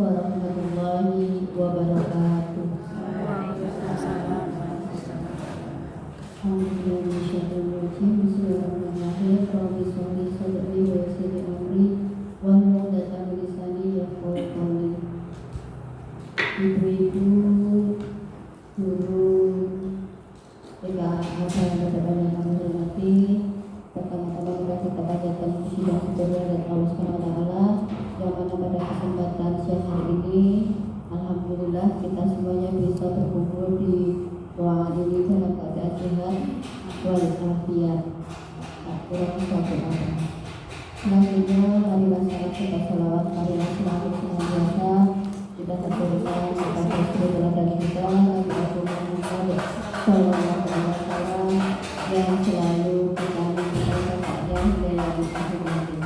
warahmatullahi wabarakatuh. Bismillahirrahmanirrahim. Rabbi sholli sadri wa yassir li amri wahlul 'uqdatam min lisani yafqahu qawli. Ibu-ibu, guru, PKA yang berbahagia kami hormati, pertama-tama kita panjatkan puji dan syukur kepada Allah Subhanahu wa taala yang mana pada kesempatan siang hari ini alhamdulillah kita semuanya bisa berkumpul di ruangan ini dalam keadaan sehat walafiat. Kurang satu apa. Selanjutnya marilah saat kita salawat, marilah selalu senantiasa kita tertuliskan kepada saudara dan kita Nabi Muhammad Sallallahu Alaihi Wasallam yang selalu kita minta syafaatnya hingga yaumil akhir nanti.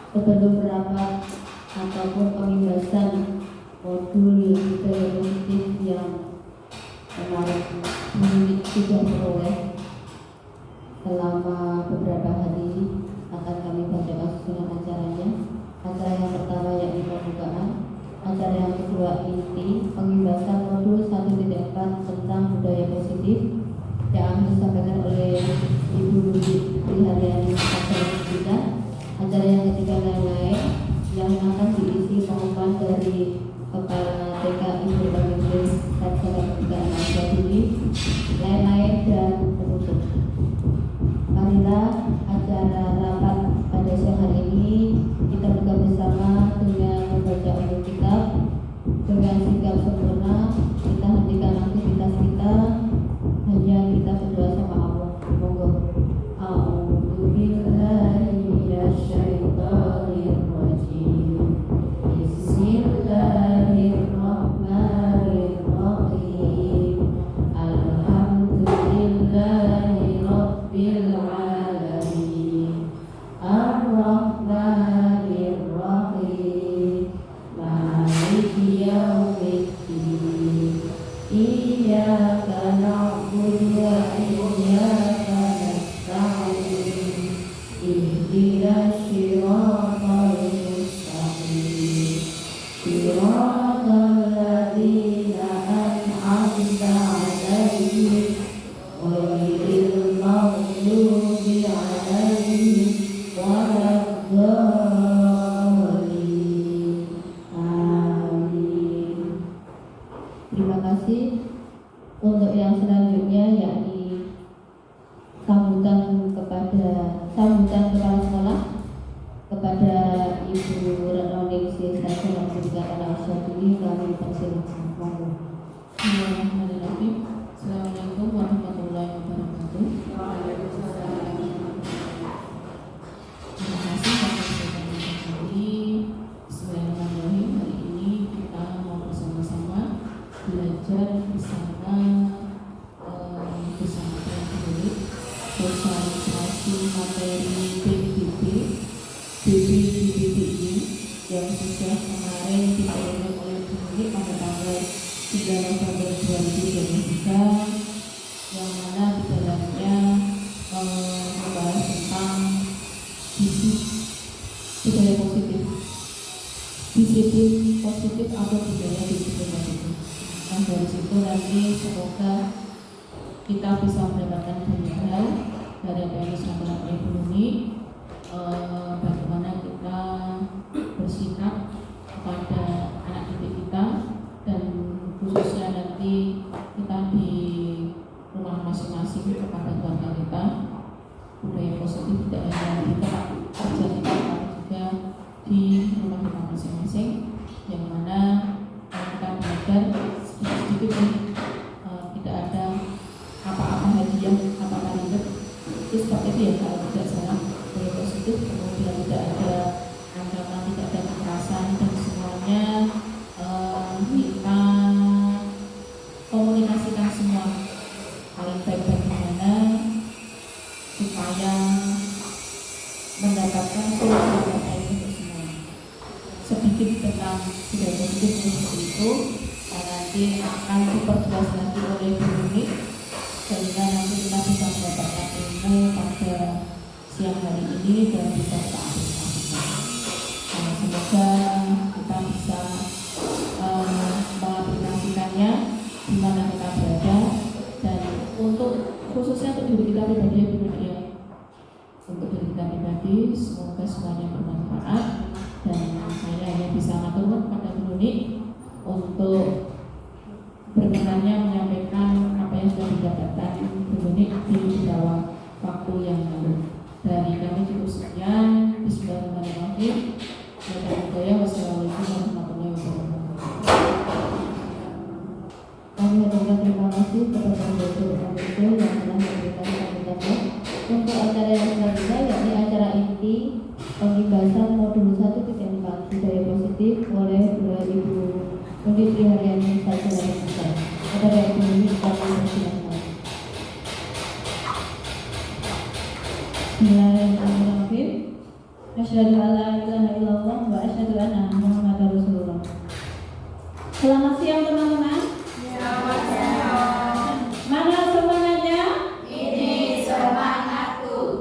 Sebelum rapat ataupun pembahasan modul budaya positif yang kemarin sudah beroleh selama beberapa hari akan kami bacakan susunan acaranya. Acara yang pertama yakni pembukaan, acara yang kedua inti pembahasan modul 1.4 tentang budaya positif yang disampaikan oleh Ibu Haryani kita. Acara yang ketiga lain-lain yang akan diisi pengumuman dari Kepala TK Ibu Baginda Sarjana Pendidikan Al-Jadili, lain-lain dan penutup. Marilah acara rapat pada siang hari ini kita buka bersama dengan membaca umum kitab. Dengan sikap sempurna kita hentikan aktivitas kita, hanya kita berdoa sama Allah. Monggo. A'udzu billahi minasyaitonir rajim. Bismillahirrahmanirrahim. Alhamdulillahi rabbil alamin. Ar-Rahmanir Rahim. Maliki yaumiddin. Iyyaka na'budu wa iyyaka nasta'in. Ihdinas siratal mustaqim. Siratal ladzina an'amta 'alaihim ghairil maghdubi 'alaihim waladdallin. Amin. Terima kasih. Untuk yang selanjutnya yakni sambutan kepala sekolah kepada Ibu Retno Ningsih Sarjana Pendidikan Al-Jadili, kami persilakan. Bismillahirrahmanirrahim. Assalamualaikum warahmatullahi wabarakatuh. Terima kasih atas kesempatan kami. Bismillahirrahmanirrahim. Hari ini kita mau bersama-sama belajar bersama teman-teman sosialisasi materi BBBBI yang sudah kemarin diterima oleh Bumi pada tanggal 3 November 2023, yang mana di dalamnya membahas tentang budaya positif, disiplin positif atau budaya disiplin positif. Nah dari situ nanti semoga kita bisa mendapatkan banyak hal dari apa yang disampaikan oleh Bumi, bagaimana kita bersikap kepada anak didik kita, dan khususnya nanti kita di rumah masing-masing kepada keluarga kita. Budaya positif tidak hanya di tempat kerja kita, tapi juga di rumah kita masing-masing, yang mana kita belajar sedikit-sedikit tidak ada apa-apa hadiah, apa-apa ribet. Itu seperti itu ya kalau tidak salah. Budaya positif, kemudian tidak ada ancaman, tidak ada kekerasan, dan semuanya kita komunikasikan semua paling baik bagaimana supaya mendapatkan solusi yang baik untuk semua. Sedikit tentang budaya positif seperti itu, dan nanti akan diperjelas lagi oleh Bumi, sehingga nanti kita bisa mendapatkan ilmu pada siang hari ini dan bisa kita aplikasikan. Semoga kita bisa tadi. Semoga semuanya bermanfaat dan saya hanya bisa matur pada Bu Nuni untuk berkenannya menyampaikan apa yang sudah didapatkan Bu Nuni di beberapa waktu yang lalu. Dari kami cukup sekian. Bismillahirrahmanirrahim. Wassalamualaikum warahmatullahi wabarakatuh. Kami mengucapkan terima kasih kepada Direktur Administrasi yang telah memberikan sambutan untuk acara yang selanjutnya, yakni acara inti pembahasan modul 1.4 budaya positif oleh Ibu Undit Triharyani Sarjana Fisika. Kepada Ibu Undit kami persilakan. Bismillahirrahmanirrahim. Asyhadu an la ilaha illallah wa asyhadu anna Muhammadar Rasulullah. Selamat siang teman-teman. Mana semangatnya? Ini semangatku.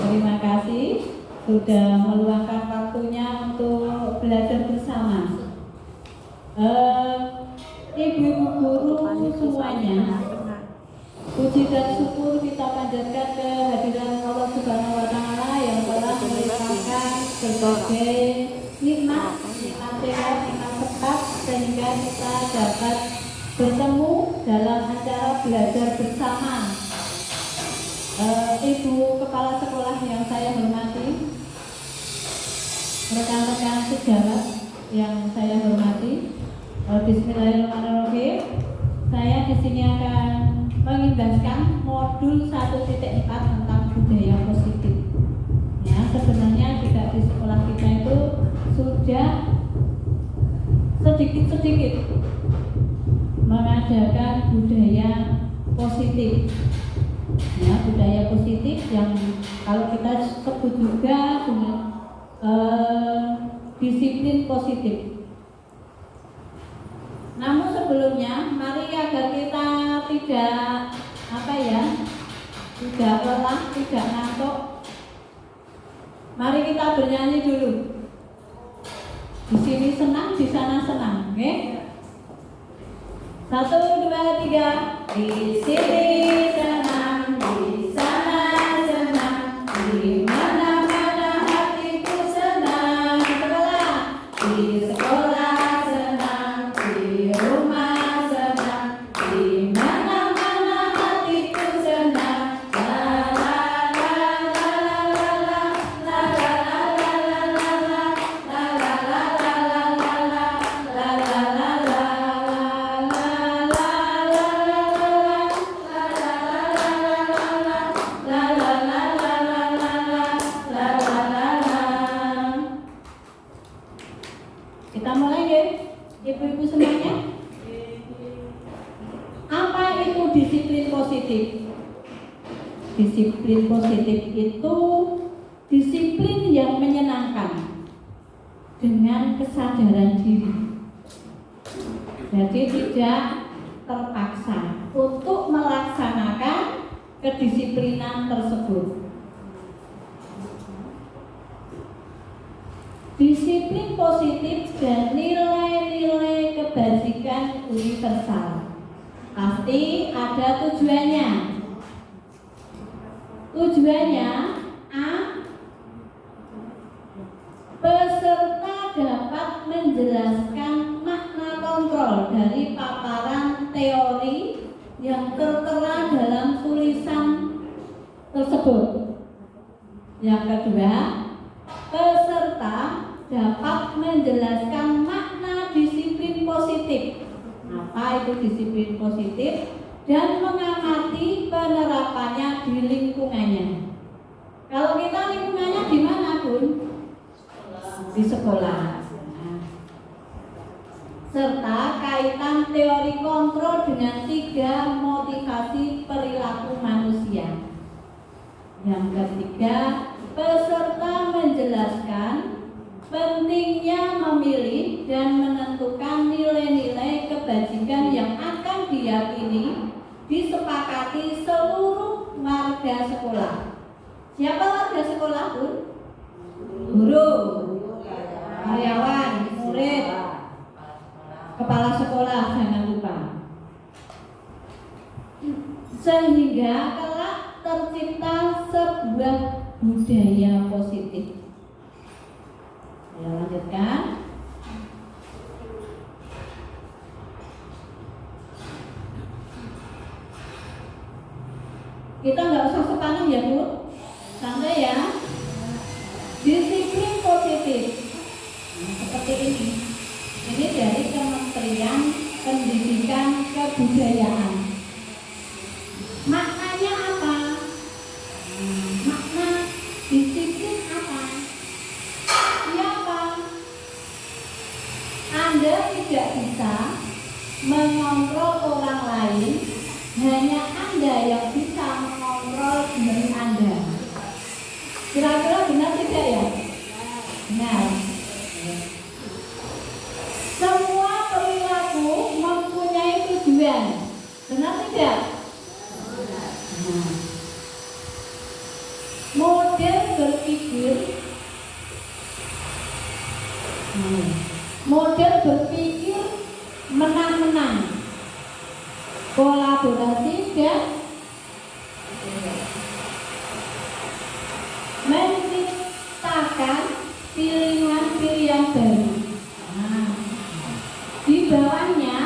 Terima kasih sudah meluangkan waktunya untuk belajar bersama. Ibu-ibu guru semuanya, puji dan syukur kita panjatkan kehadiran Allah Subhanahu wa Ta'ala yang telah melimpahkan berbagai nikmat sehat, nikmat tepat sehingga kita dapat bertemu dalam acara belajar bersama. Ibu Kepala Sekolah yang saya hormati, rekan-rekan sejawat yang saya hormati, Bismillahirrahmanirrahim. Saya di sini akan mengimbaskan modul 1.4 tentang budaya positif. Ya, sebenarnya juga di sekolah kita itu sudah sedikit-sedikit mengajarkan budaya positif. Ya, budaya positif yang kalau kita sebut juga dengan disiplin positif. Namun sebelumnya, mari agar kita tidak tidak lelah, tidak ngantuk, mari kita bernyanyi dulu. Di sini senang, di sana senang, oke? 1, 2, 3. Di sini senang, di sana senang, di mana-mana hatiku senang. Di sekolah senang, di rumah senang, di mana-mana hatiku senang. La la la la la la la la la la la la la la. Kita mulai ya, ibu-ibu semuanya. Apa itu disiplin positif? Disiplin positif itu disiplin yang menyenangkan dengan kesadaran diri. Jadi tidak terpaksa untuk melaksanakan kedisiplinan tersebut. Disiplin positif dan nilai-nilai kebajikan universal pasti ada tujuannya. Tujuannya A. Peserta dapat menjelaskan makna kontrol dari paparan teori yang tertera dalam tulisan tersebut. Yang kedua, peserta dapat menjelaskan makna disiplin positif. Apa itu disiplin positif? Dan mengamati penerapannya di lingkungannya. Kalau kita lingkungannya di mana, Bun? Di sekolah. Serta kaitan teori kontrol dengan 3 motivasi perilaku manusia. Yang ketiga, peserta menjelaskan pentingnya memilih dan menentukan nilai-nilai kebajikan yang akan diyakini disepakati seluruh warga sekolah. Siapa warga sekolah, Bun? Guru, karyawan, murid, kepala sekolah, jangan lupa. Sehingga kelak tercipta sebuah budaya positif. Ya, lanjutkan. Kita nggak usah sepanjang ya Bu, santai ya. Disiplin positif. Nah, seperti ini. Ini dari Kementerian Pendidikan Kebudayaan. Maknanya apa? Makna disiplin apa? Siapa? Anda tidak bisa mengontrol orang lain, hanya Anda yang bisa mengontrol diri Anda. Kira-kira benar tidak ya? Benar. Semua perilaku mempunyai tujuan. Benar tidak? Nah. Model berpikir menang-menang, kolaborasi dan menciptakan pilihan-pilihan baru. Nah, di bawahnya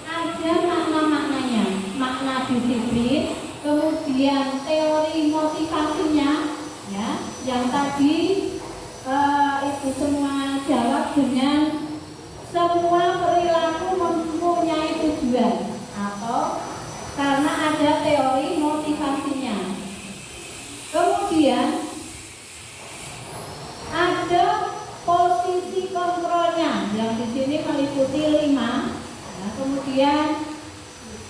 ada makna-maknanya, makna disiplin, kemudian teori motivasinya, ya, yang tadi itu semua jawab dengan semua perilaku mempunyai tujuan, atau karena ada teori motivasinya. Kemudian ada posisi kontrolnya yang di sini meliputi 5. Nah, kemudian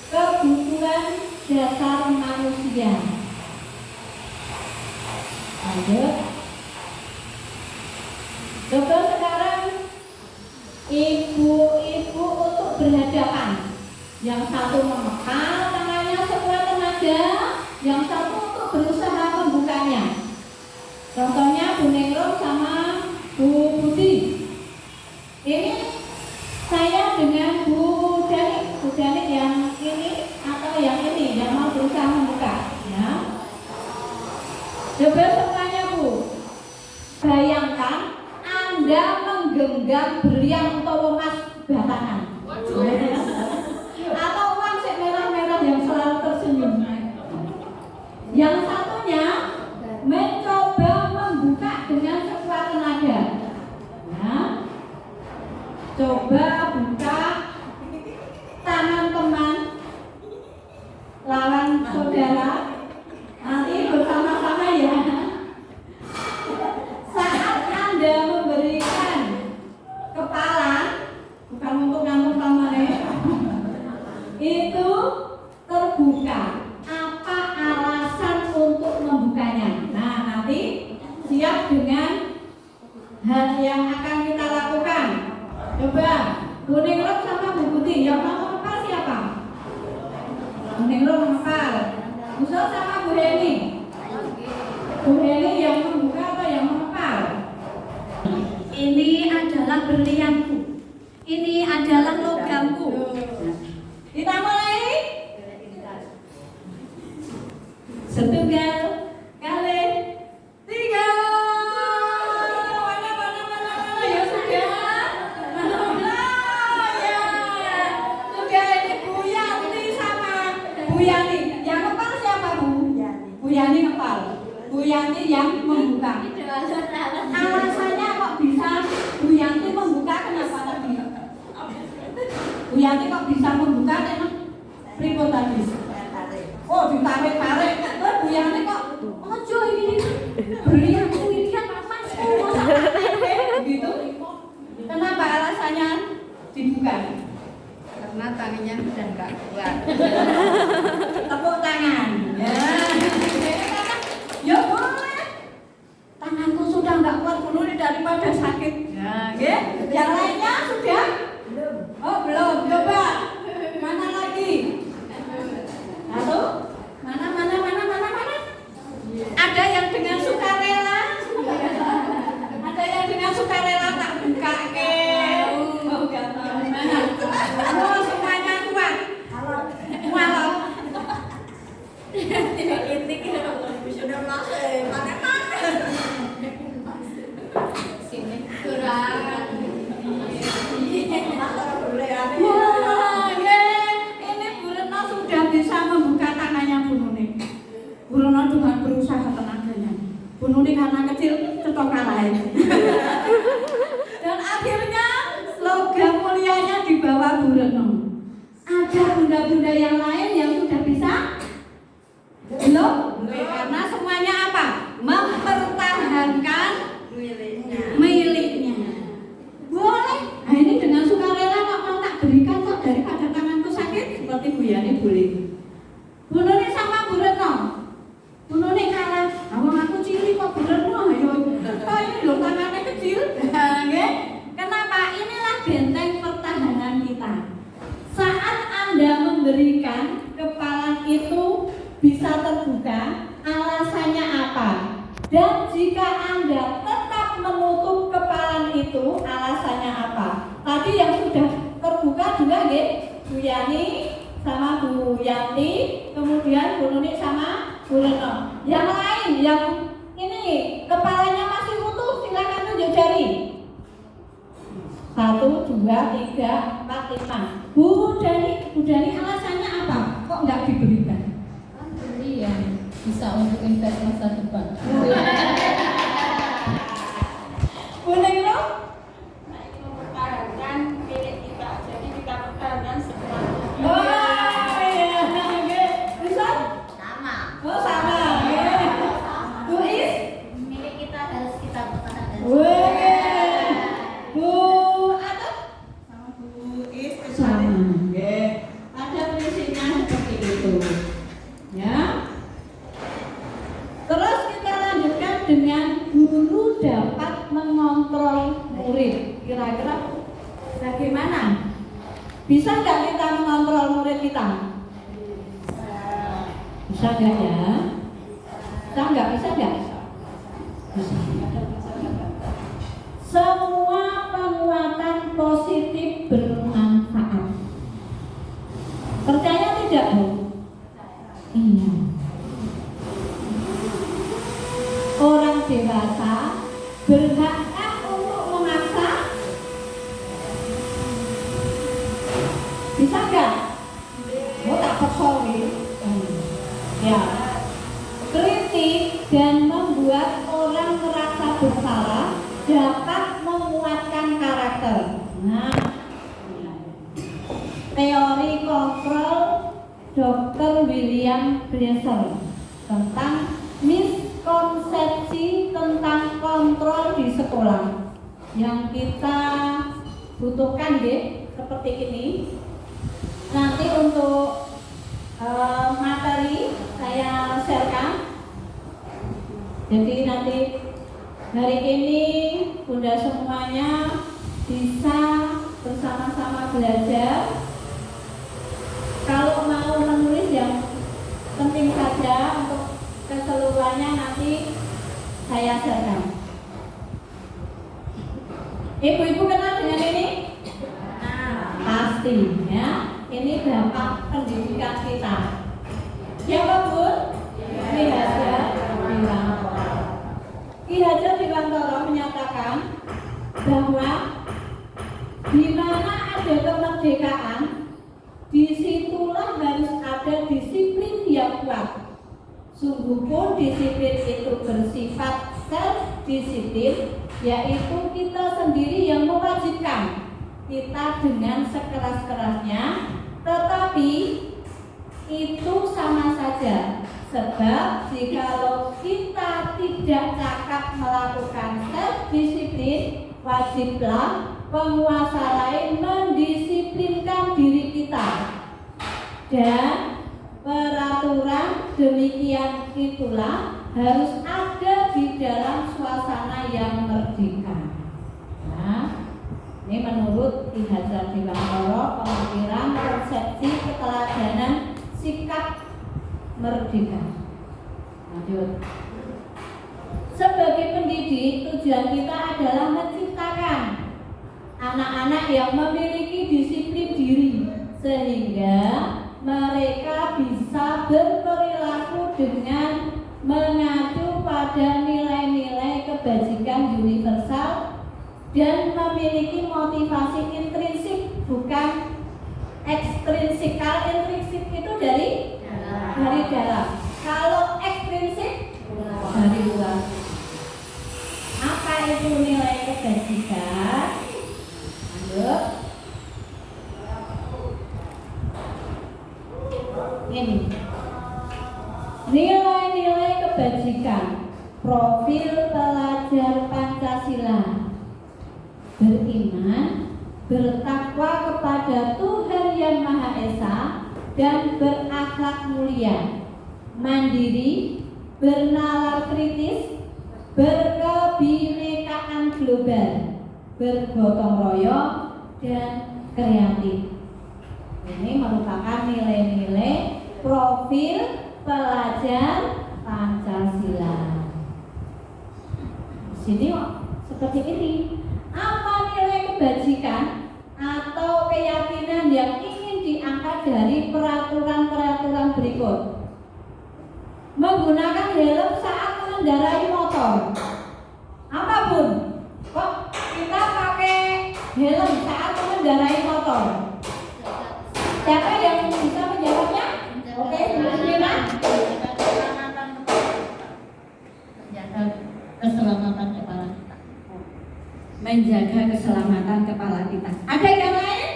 kebutuhan dasar manusia. Lanjut. Coba sekarang ibu-ibu untuk berhadapan. Yang satu memekal tangannya sekuat tenaga, yang satu untuk berusaha membukanya. Contohnya Bu Nengrum sama Bu Budi. Ini saya dengan Bu Dani yang ini atau yang ini yang mau berusaha membuka, ya. Coba semuanya Bu, bayangkan Anda menggenggam berlian atau emas batangan, atau uang sek merah-merah yang selalu tersenyum. Yang satunya mencoba membuka dengan sekuat tenaga. Nah, coba buka tangan teman lawan saudara. Nanti bersama-sama ya. Saat Anda memberikan kepala, bukan untuk ngantuk sama itu terbuka. Apa alasan untuk membukanya? Nah, nanti siap dengan hal yang akan kita lakukan. Coba Bu Nengrum sama Bu Budi, yang mau apa siapa? Bu Nengrum mengepal. Bu Sol sama Bu Heni. Bu Heni yang membuka atau yang mengepal? Ini adalah berlianku. Ini adalah logamku. Kita mulai. Setunggal kali 3. Mana ya sudah. Mana ya. Sudah ini Bu Yanti sama Bu Yani. Yang kepal siapa Bu? Bu Yani kepal. Bu Yanti yang membuka. Alasannya kok bisa Bu Yanti membuka, kenapa tadi? Bu Yanti kok bisa membuka karena pripun tadi? Oh, ditarik-tarik. Bu Yanti kok ojo ini berlianku ini kan emasku, gitu. Kenapa alasannya dibuka? Karena tangannya sudah enggak kuat. Tepuk tangan. Ya boleh. Tanganku sudah enggak kuat dulu daripada sakit. Nah, yang lainnya sudah? Belum. Oh, belum. Coba. Mana lagi? Satu. Mana? Ada yang dengan sukarela? Ada yang dengan sukarela tak buka ke? Oh, enggak mau. Mana? Oh, semuanya kuat. Walau. Gunungnya karena kecil, cetok kalah. Dan akhirnya logam mulianya dibawa Bu Retno. Ada bunda-bunda yang lain yang sudah bisa? Belum? Karena semuanya apa? Mempertahankan miliknya. Boleh. Nah ini dengan sukarela kok mau tak berikan kok daripada tanganku sakit seperti Bu Yani boleh. Bu Nuni sama Bu Retno. Bu Nuni kalah. Awang aku cilik kok Bu Retno. Ayo. Oh ini loh tangannya kecil. Nggih. Kenapa? Inilah benteng pertahanan kita. Saat Anda memberikan kepalan itu bisa terbuka, alasannya apa? Dan jika Anda tetap menutup kepalan itu, alasannya apa? Tadi yang sudah terbuka juga nggih, Bu Yani sama Bu Yanti, kemudian Bu Nuni sama Bu Retno. Yang lain yang ini kepalanya masih utuh, silakan tunjuk jari. 1, 2, 3, 4, 5. Bu Dani alasannya apa? Kok nggak diberikan? Iya, bisa untuk invest masa depan. Bu Nengro? Mempertahankan milik kita, jadi kita pertahankan semua. Oh iya, nggih. Bisa? Sama. Oh sama, nggih. Bu Is? Milik kita harus kita pertahankan. Wih. Bu Atut? Sama Bu Is, Sama, nggih. Ada prinsipnya seperti itu. Ya. Terus kita lanjutkan dengan guru dapat mengontrol murid. Kira-kira bagaimana? Bisa nggak kita mengontrol murid kita? Bisa nggak ya? Bisa nggak? Bisa nggak? Bisa. Semua penguatan positif bermanfaat. Percaya tidak, Bu? Iya. Orang dewasa berhakkah untuk memaksa? Bisa nggak? Oh tak percaya. Ya. Kritik dan membuat orang merasa bersalah dapat menguatkan karakter. Nah, teori kontrol Dr. William Glasser tentang miskonsepsi tentang kontrol di sekolah yang kita butuhkan deh seperti ini. Nanti untuk materi saya sharekan. Jadi nanti hari ini Bunda semuanya bisa bersama-sama belajar. Kalau mau menulis yang penting saja untuk keseluruhannya nanti saya sharekan. Ibu-ibu kenal dengan ini? Pasti ya. Ini dampak pendidikan kita. Siapa Bun? Ki Hajar Dewantara. Ki Hajar Dewantara menyatakan bahwa di mana ada kemerdekaan, disitulah harus ada disiplin yang kuat. Sungguh pun disiplin itu bersifat self-disiplin, yaitu kita sendiri yang mewajibkan kita dengan sekeras-kerasnya, tetapi itu sama saja. Sebab jikalau kita tidak cakap melakukan self-disiplin, wajiblah penguasa lain mendisiplinkan diri kita. Dan peraturan demikian itulah harus ada di dalam suasana yang merdeka. Nah, ini menurut Ki Hajar Dewantara, pemikiran, konsepsi, keteladanan, sikap merdeka. Lanjut. Sebagai pendidik, tujuan kita adalah menciptakan anak-anak yang memiliki disiplin diri, sehingga mereka bisa berperilaku dengan mengacu pada nilai-nilai kebajikan universal dan memiliki motivasi intrinsik, bukan ekstrinsik. Kalau intrinsik itu dari dalam. Kalau ekstrinsik dari luar. Nilai-nilai kebajikan, profil pelajar Pancasila, beriman, bertakwa kepada Tuhan Yang Maha Esa, dan berakhlak mulia, mandiri, bernalar kritis, berkebinekaan global, bergotong royong, dan kreatif. Ini merupakan nilai-nilai profil pelajar Pancasila. Sini seperti ini. Apa nilai kebajikan atau keyakinan yang ingin diangkat dari peraturan-peraturan berikut? Menggunakan helm saat mengendarai motor. Apapun. Kok kita pakai helm saat mengendarai motor? Siapa yang bisa menjawabnya? Oke, Bu Sina. Menjaga keselamatan kepala kita. Menjaga keselamatan kepala kita. Ada yang lain?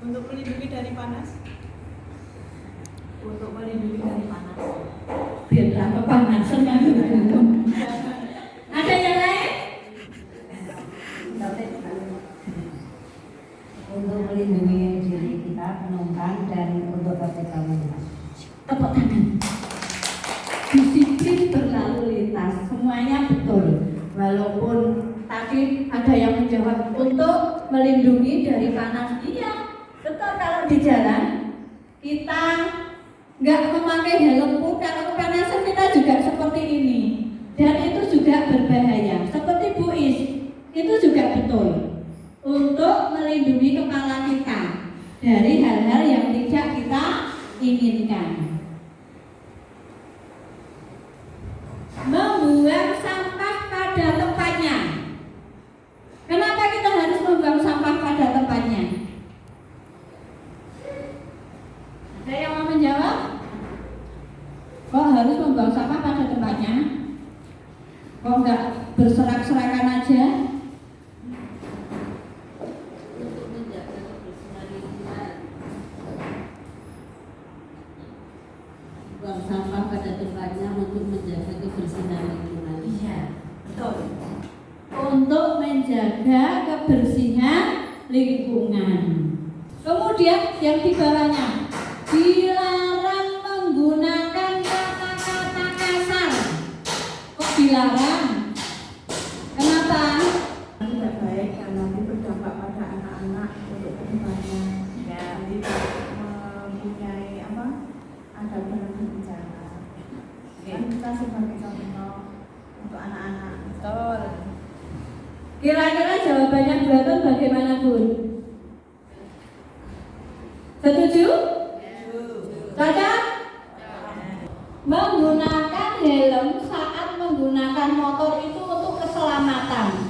Untuk melindungi dari panas. Untuk melindungi dari panas. Biar kepanasan yang belum. Ada yang lain? Untuk melindungi diri kita, penumpang, dan untuk tertib lalu lintas. Tepuk tangan. Disiplin berlalu lintas, semuanya betul. Walaupun tadi ada yang menjawab untuk melindungi dari panas. Iya, betul. Kalau di jalan kita nggak memakai helm pun kalau kepanasan kita juga seperti ini. Dan itu juga berbahaya. Seperti Bu Is, itu juga betul. Untuk melindungi kepala kita dari hal-hal yang tidak kita inginkan. Membuang sampah pada tempatnya. Kenapa kita harus membuang sampah pada tempatnya? Ada yang mau menjawab? Kok harus membuang sampah pada tempatnya? Kok enggak berserak-serakan aja? Untuk menjaga kebersihan lingkungan. Buang sampah pada tempatnya untuk menjaga kebersihan lingkungan. Iya, betul. Untuk menjaga kebersihan lingkungan. Kemudian yang di bawahnya, dilarang menggunakan kata-kata kasar. Kok dilarang? Kenapa? Tidak baik dan nanti berdampak pada anak-anak untuk kedepannya. Ya, nanti mempunyai apa? Ada benar berbicara. Kan kita sebagai contoh untuk anak-anak. Betul. Kira-kira jawabannya Buaton bagaimana, Bun? Setuju? Cocok? Menggunakan helm saat menggunakan motor itu untuk keselamatan.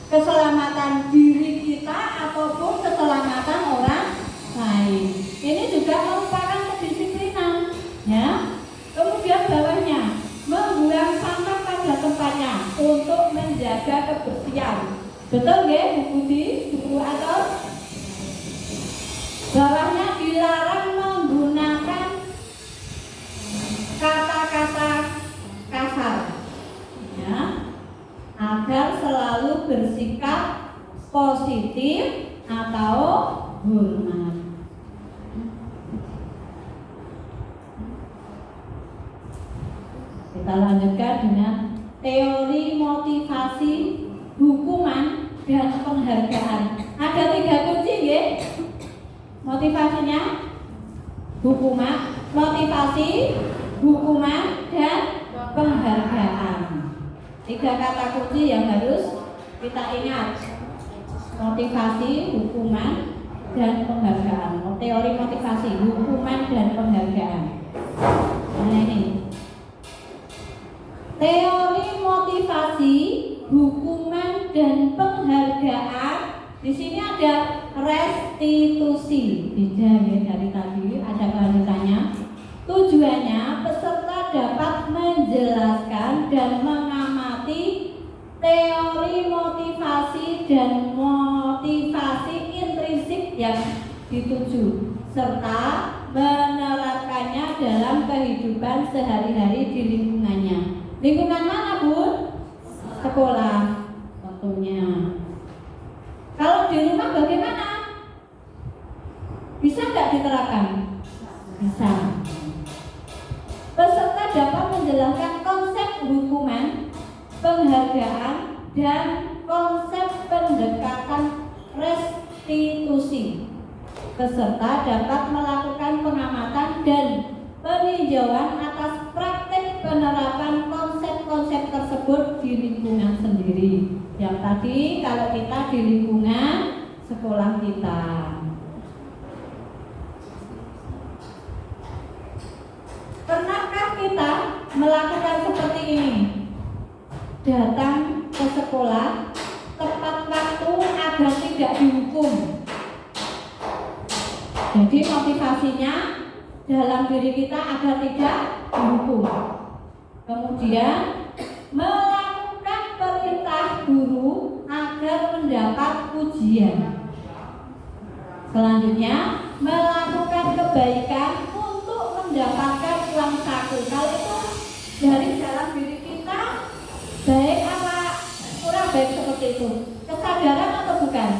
Keselamatan diri kita ataupun keselamatan orang lain. Ini juga merupakan kedisiplinan, ya. Kemudian bawahnya, membuang sampah pada tempatnya untuk menjaga kebersihan. Betul nggih, Bu Budi, Bu Atos? Bawahnya dilarang menggunakan kata-kata kasar, ya, agar selalu bersikap positif atau hormat. Kita lanjutkan dengan teori motivasi, hukuman, dan penghargaan. Ada 3 kunci ya. Motivasinya, hukuman, motivasi, hukuman, dan penghargaan. 3 kata kunci yang harus kita ingat. Motivasi, hukuman, dan penghargaan. Teori motivasi, hukuman, dan penghargaan. Nah ini. Teori motivasi, hukuman, dan penghargaan. Di sini ada restitusi. Beda ya dari tadi, ada kelanjutannya. Tujuannya peserta dapat menjelaskan dan mengamati teori motivasi dan motivasi intrinsik yang dituju, serta menerapkannya dalam kehidupan sehari-hari di lingkungannya. Lingkungan mana, Bun? Sekolah tentunya. Kalau di rumah bagaimana? Bisa nggak diterapkan? Bisa. Peserta dapat menjelaskan konsep hukuman, penghargaan, dan konsep pendekatan restitusi. Peserta dapat melakukan pengamatan dan peninjauan atas praktek penerapan konsep-konsep tersebut di lingkungan sendiri. Yang tadi kalau kita di lingkungan sekolah kita. Pernahkah kita melakukan seperti ini? Datang ke sekolah tepat waktu agar tidak dihukum. Jadi motivasinya dalam diri kita agar tidak dihukum. Kemudian melakukan perintah guru agar mendapat pujian. Selanjutnya melakukan kebaikan untuk mendapatkan uang saku. Kalau itu dari dalam diri kita baik apa kurang baik seperti itu? Kesadaran atau bukan?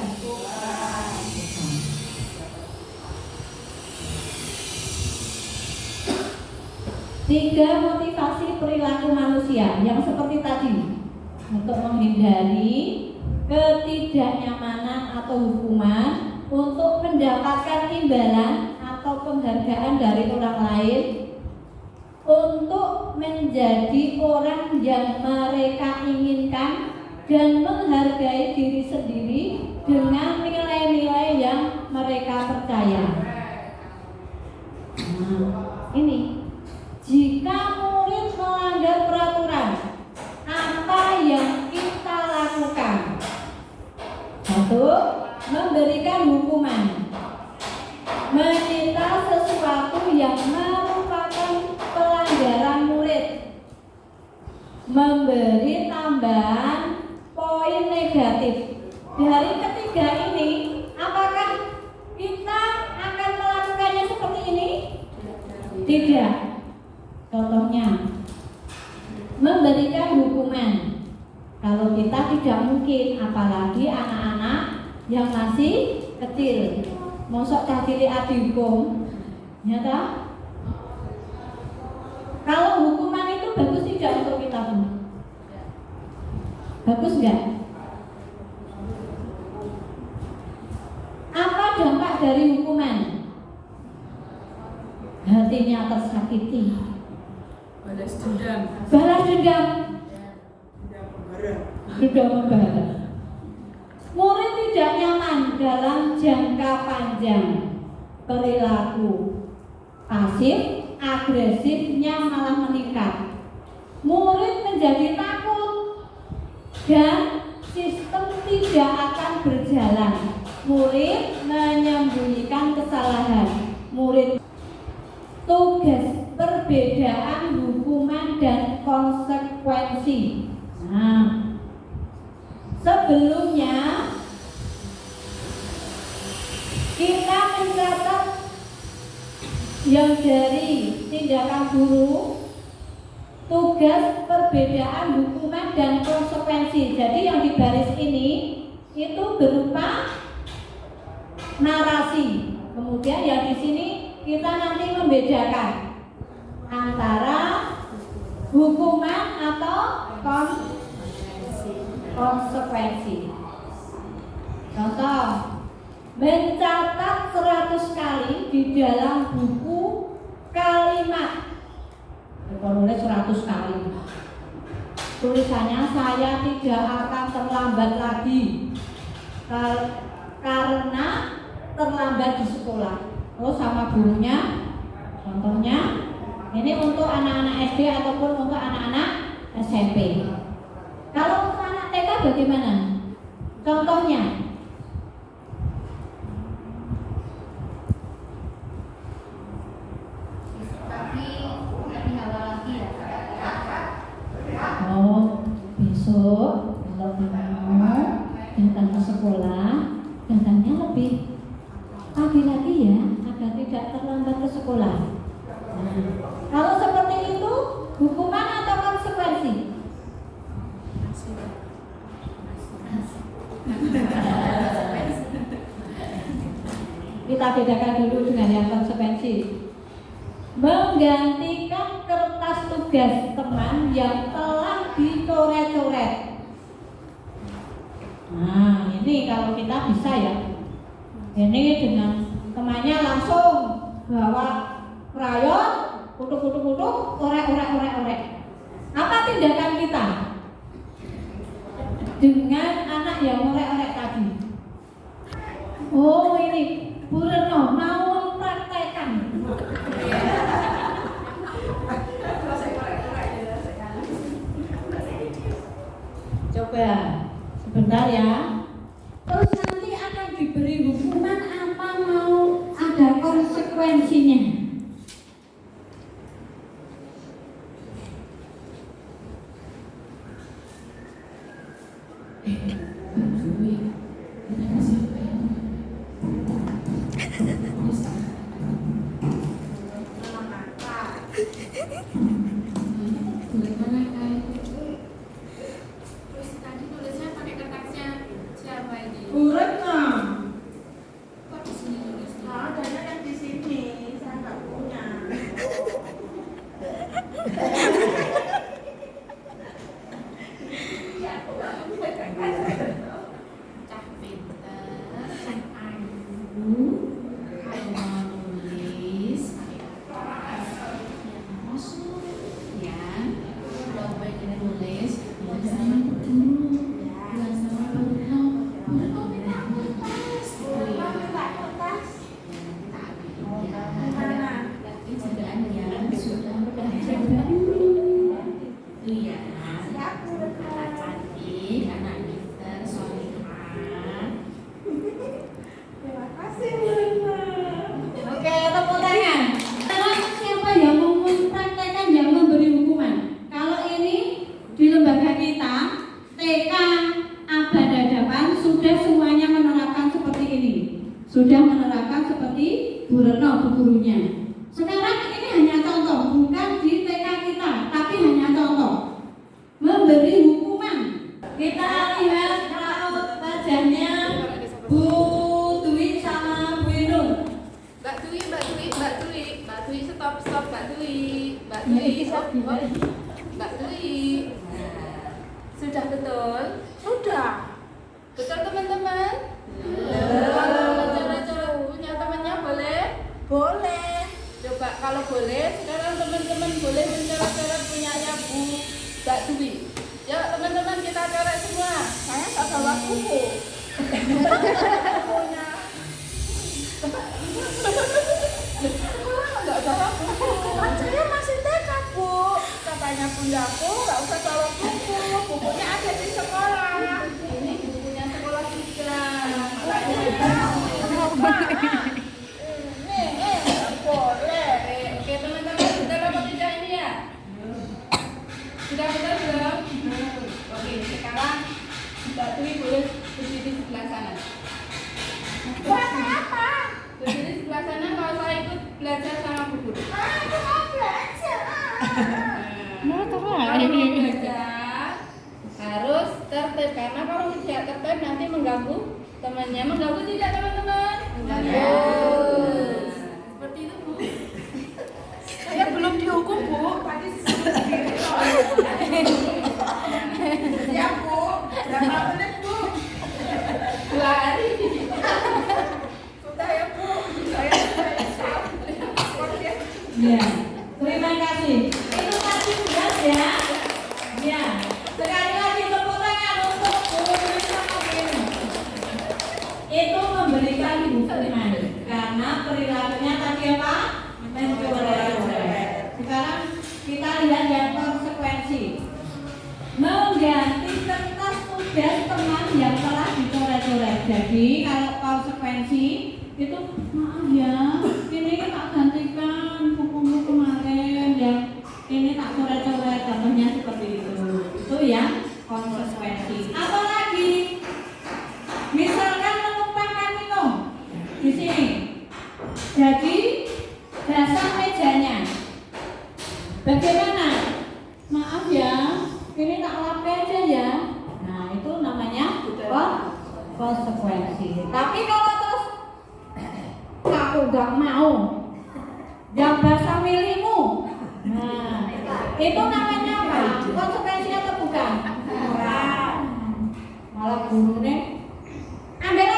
Tiga motivasi perilaku manusia yang seperti tadi untuk menghindari ketidaknyamanan atau hukuman, untuk mendapatkan imbalan atau penghargaan dari orang lain, untuk menjadi orang yang mereka inginkan dan menghargai diri sendiri dengan nilai-nilai yang mereka percaya. Nah, ini jika murid melanggar peraturan, apa yang kita lakukan? Satu, memberikan hukuman, menyita sesuatu yang merupakan pelanggaran murid, memberi tambahan poin negatif. Dari ketiga ini, apakah kita akan melakukannya seperti ini? Tidak. Contohnya, memberikan hukuman. Kalau kita tidak mungkin, apalagi anak-anak yang masih kecil, mosok cacili dihukum, ya toh? Kalau hukuman itu bagus tidak untuk kita pun? Bagus enggak? Apa dampak dari hukuman? Hatinya tersakiti. Balas dendam. Balas dendam. Sudah membara. Murid tidak nyaman dalam jangka panjang. Perilaku pasif, agresifnya malah meningkat. Murid menjadi takut dan sistem tidak akan berjalan. Murid menyembunyikan kesalahan. Murid tugas perbedaan hukuman dan konsekuensi. Nah, sebelumnya kita mencatat yang dari tindakan guru, tugas perbedaan hukuman dan konsekuensi. Jadi yang di baris ini itu berupa narasi. Kemudian yang di sini kita nanti membedakan antara hukuman atau konsekuensi. Contoh, mencatat 100 kali di dalam buku kalimat. Menulis 100 kali. Tulisannya, saya tidak akan terlambat lagi karena terlambat di sekolah. Terus sama gurunya, contohnya ini untuk anak-anak SD ataupun untuk anak-anak SMP. Kalau untuk anak TK bagaimana? Contohnya, besok kalau kamu datang ke sekolah, datangnya lebih pagi lagi ya, agar tidak terlambat ke sekolah. Nah, kalau seperti itu, hukuman atau konsekuensi? Kita bedakan dulu dengan yang konsekuensi. Menggantikan kertas tugas teman yang telah dicoret-coret. Nah, ini kalau kita bisa ya. Ini dengan temannya langsung bawa krayon, kutuk, orek. Apa tindakan kita dengan anak yang orek tadi? Oh, ini Bu Retno mau mempraktekkan. Coba sebentar ya. Terus nanti akan diberi hukuman apa, mau ada konsekuensinya. Terus tadi nulisnya pakai kertasnya siapa ini? Bu Retno. Kok di sini nulisnya? Adanya yang di sini, saya nggak punya. Cah pinter, cah ayu. Kalau mau nulis pakai kertas yang masuk, yang kalau pengen nulis bilang sama dulu, bilang sama Bruno, Bruno minta kertas, gitu ya. Tapi jangan yang sudah belajar baru. Iya, anak cantik, anak pintar, solehah. Terima kasih, Mama. Oke, tepuk tangan. Sekarang siapa yang mau mempraktekkan, yang memberi hukuman? Kalau ini di lembaga kita, TK Abadadapan sudah semuanya menerapkan seperti ini. Sudah menerapkan seperti Bu Retno, bu gurunya. Sekarang ini hanya contoh, bukan di TK kita, tapi hanya contoh. Memberi hukuman. Kita lihat raut wajahnya Bu Dwi sama Bu Inung. Mbak Dwi, stop, Mbak Dwi. Mbak Dwi. Sudah betul? Sudah. Betul teman-teman? Kalau cara-cara punya temannya boleh? Boleh. Coba kalau boleh, sekarang teman-teman boleh mencoret-coret punyanya Bu Mbak Dwi. Yuk teman-teman kita coret semua. Saya tak bawa buku. Punya. Enggak bawa buku. Kan saya masih TK, Bu. Katanya bundaku enggak usah bawa buku. Bukunya ada di sekolah. Ini bukunya sekolah juga. Boleh. Oke teman-teman, sudah dapat tidak ini ya? Sudah betul belum? Oke, sekarang Mbak Dwi boleh berdiri sebelah sana. Buat apa? Berdiri sebelah sana kalau saya ikut belajar sama Bu Guru. Aku mau belajar. Kalau mau belajar harus tertib, karena kalau tidak tertib nanti mengganggu temannya. Mengganggu tidak teman-teman? Mengganggu. Seperti itu Bu. Saya belum dihukum, Bu. Tadi sendiri. Siap, Bu. Berapa menit, Bu? 2 hari. Sudah ya, Bu. Saya siap. Ya, terima kasih. Itu tadi jelas ya. Ya, sekali lagi tepuk tangan untuk Bu Dwi sama Bu Inung. Itu memberikan hukuman karena perilakunya tadi apa? Mencoret-coret. Sekarang kita lihat yang konsekuensi. Mengganti kertas tugas teman yang telah dicoret-coret. Jadi kalau konsekuensi itu, maaf ya, ini tak gantikan bukumu kemarin yang ini tak coret-coret, contohnya seperti itu. Itu ya konsekuensi. Apalagi misalkan menumpahkan minum di sini. Jadi dasar mejanya. Bagaimana? Maaf ya, ini tak lap aja ya. Nah itu namanya konsekuensi. Tapi kalau terus aku nggak mau, yang bahasa milikmu, nah itu namanya apa? Konsekuensinya atau bukan? Malah gurunya ambil,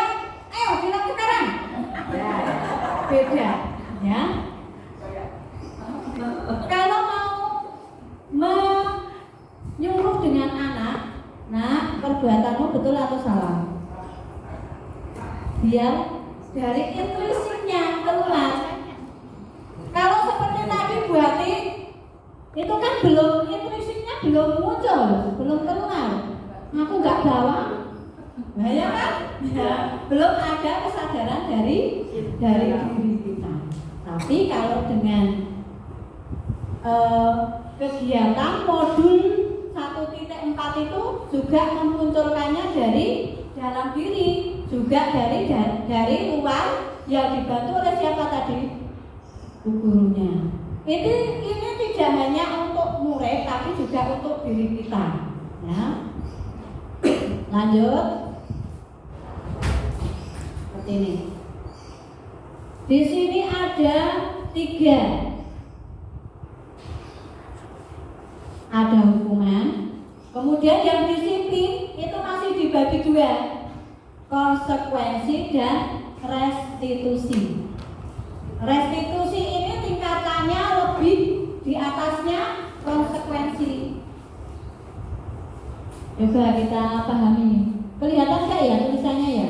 ayo bilang sekarang. Ya, beda, ya. Kalau mau menyuruh dengan anak, nah perbuatanmu betul atau salah? Biar dari intuisinya keluar. Kalau seperti tadi Bu Hati, itu kan belum, intuisinya belum muncul, belum keluar. Aku nggak bawa, nah ya kan? Ya, belum ada kesadaran dari diri kita. Tapi kalau dengan kegiatan modul 1.4 itu juga memunculkannya dari dalam diri, juga dari luar yang dibantu oleh siapa tadi? Gurunya. Ini tidak hanya untuk murid tapi juga untuk diri kita. Ya. Lanjut. Seperti ini. Di sini ada 3. Ada hukuman, kemudian yang disiplin itu masih dibagi 2, konsekuensi dan restitusi. Restitusi ini tingkatannya lebih di atasnya konsekuensi. Coba kita pahami. Kelihatan nggak ya tulisannya ya?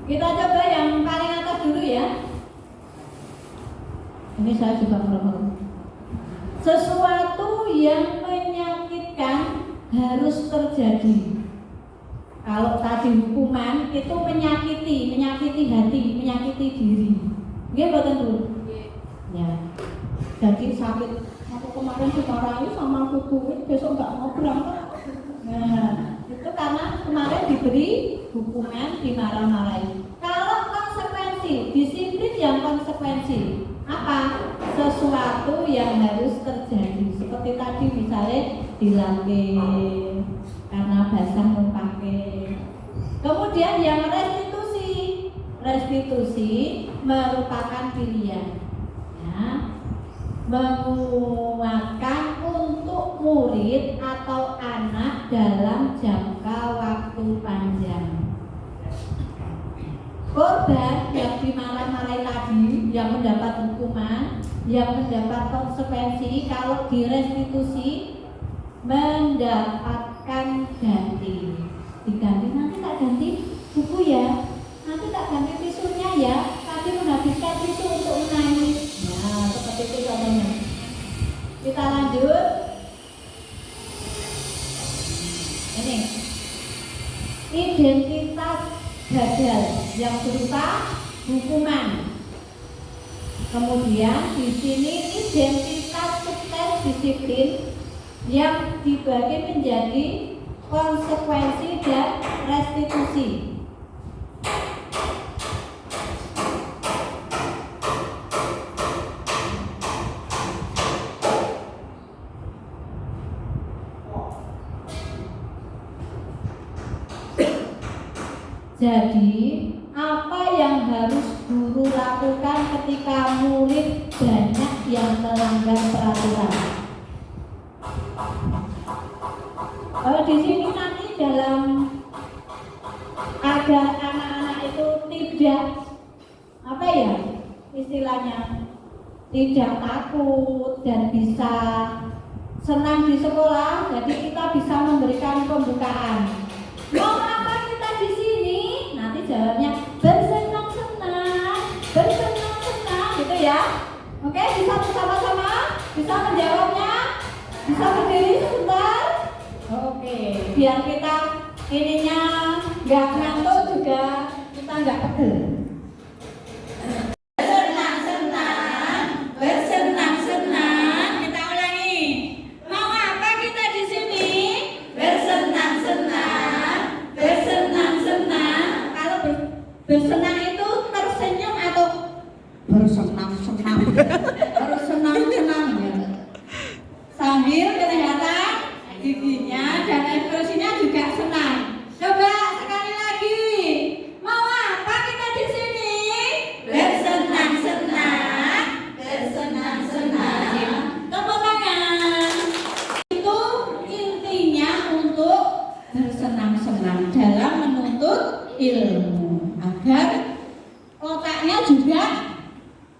Kita coba yang paling atas dulu ya. Ini saya juga merem. Sesuatu yang menyakitkan harus terjadi. Kalau tadi hukuman itu menyakiti hati, menyakiti diri. Nggih mboten Bu? Ya. Jadi sakit. Aku kemarin dimarahi sama kuku, besok nggak mau berangkat. Nah, itu karena kemarin diberi hukuman, dimarah-marahi. Kalau konsekuensi, disiplin yang konsekuensi. Apa? Sesuatu yang harus terjadi. Seperti tadi misalnya dilatih karena basah numpake. Kemudian yang restitusi. Restitusi merupakan pilihan. Ya. Menguatkan untuk murid atau anak dalam jangka waktu panjang. Korban yang dimarah-marahi tadi, yang mendapat hukuman, yang mendapat konsekuensi, kalau direstitusi mendapatkan ganti. Diganti, nanti tak ganti buku ya, nanti tak ganti tisunya ya, tadi menghabiskan tisu untuk menangis. Nah, seperti itu contohnya. Kita lanjut. Ini identitas gagal yang berupa hukuman. Kemudian di sini identitas sukses disiplin yang dibagi menjadi konsekuensi dan restitusi. Jadi, apa yang harus guru lakukan ketika murid banyak yang melanggar peraturan? Di sini nanti dalam agar anak-anak itu tidak apa ya istilahnya tidak takut dan bisa senang di sekolah. Jadi kita bisa memberikan pembukaan. Mau apa kita di sini? Nanti jawabnya bersenang-senang, gitu ya. Oke, bisa bersama-sama? Bisa menjawabnya? Bisa berdiri sebentar? Oke, biar kita ininya nggak ngantuk juga, kita nggak pegel. Bersenang-senang, kita ulangi. Mau apa kita di sini? Bersenang-senang. Bersenang itu tersenyum atau bersenang-senang? Harus senang-senang ya. Sambil kelihatan giginya dan ekspresinya juga senang. Coba sekali lagi. Mau apa kita di sini? Bersenang-senang, bersenang-senang. Tepuk tangan. Itu intinya untuk bersenang-senang dalam menuntut ilmu agar otaknya juga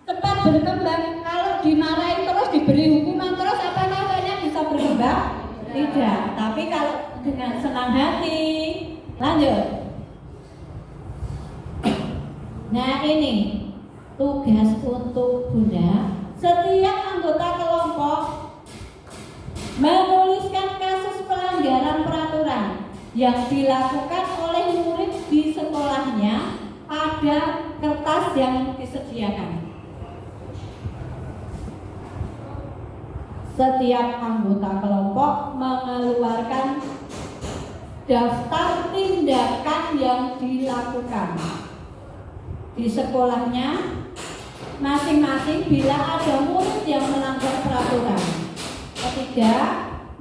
cepat berkembang. Kalau dimarahin terus, diberi hukuman terus, apa namanya bisa berkembang? Tidak. Tapi kalau dengan senang hati, lanjut. Nah ini tugas untuk Bunda. Setiap anggota kelompok menuliskan kasus pelanggaran peraturan yang dilakukan oleh murid di sekolahnya pada kertas yang disediakan. Setiap anggota kelompok mengeluarkan daftar tindakan yang dilakukan di sekolahnya masing-masing bila ada murid yang melanggar peraturan. Ketiga,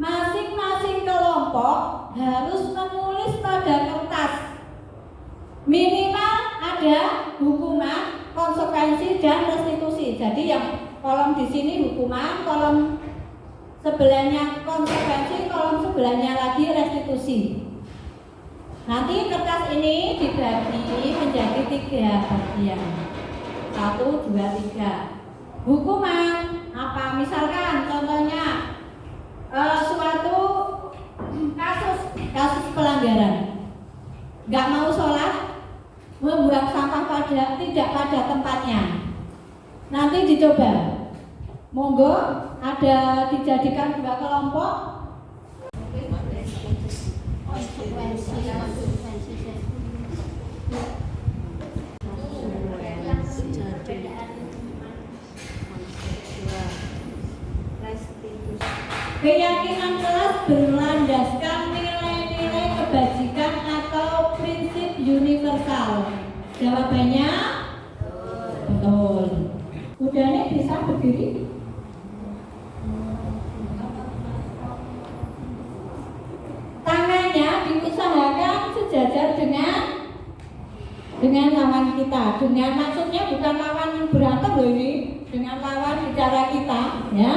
masing-masing kelompok harus menulis pada kertas minimal ada hukuman, konsekuensi dan restitusi. Jadi yang kolom di sini hukuman, kolom sebelahnya konsekuensi, kolom sebelahnya lagi restitusi. Nanti kertas ini dibagi menjadi 3 bagian. 1, 2, 3. Hukuman apa? Misalkan contohnya suatu kasus pelanggaran. Nggak mau sholat, membuang sampah tidak pada tempatnya. Nanti dicoba. Monggo ada dijadikan 2 kelompok. Keyakinan kelas berlandaskan nilai-nilai kebajikan atau prinsip universal. Jawabannya betul. Udah nih bisa berdiri. Tangannya diusahakan sejajar dengan lawan kita. Dengan maksudnya bukan lawan berantem loh ini, dengan lawan bicara kita, ya.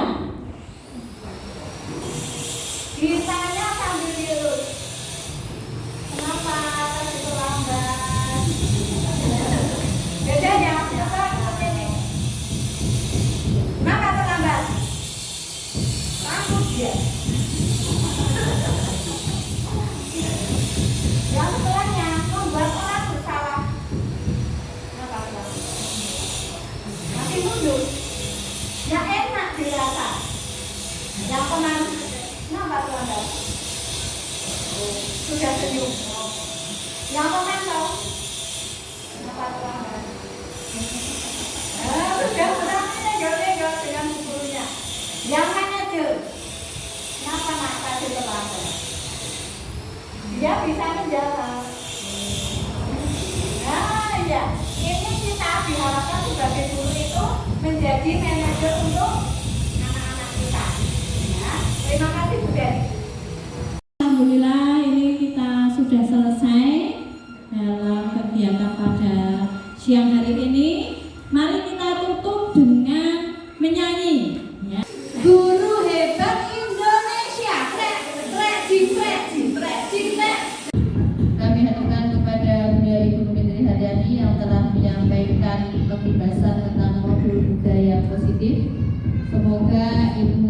Ditanya sambil dilus. Kenapa tadi terlambat? Bedanya apa seperti ini? Kenapa terlambat? Takut dia. Yang setelahnya membuat orang bersalah. Kenapa terlambat? Nanti mundur. Ya enak dirasa. Yang kemarin kenapa terlambat? Sudah senyum. Yang komen dong. Kenapa terlambat? Sudah nego-nego dengan gurunya. Yang manajer. Kenapa nak tadi terlambat? Dia bisa menjawab. Nah ya, ini kita diharapkan sebagai guru itu menjadi manajer untuk anak-anak kita. Ya, terima kasih Bu Dewi. Alhamdulillah ini kita sudah selesai dalam kegiatan pada siang hari ini. Mari kita tutup dengan menyanyi. Ya. Guru hebat Indonesia. Kami haturkan kepada Bunda Ibu Fitri Haryani yang telah menyampaikan pembahasan tentang modul budaya positif. Semoga ilmu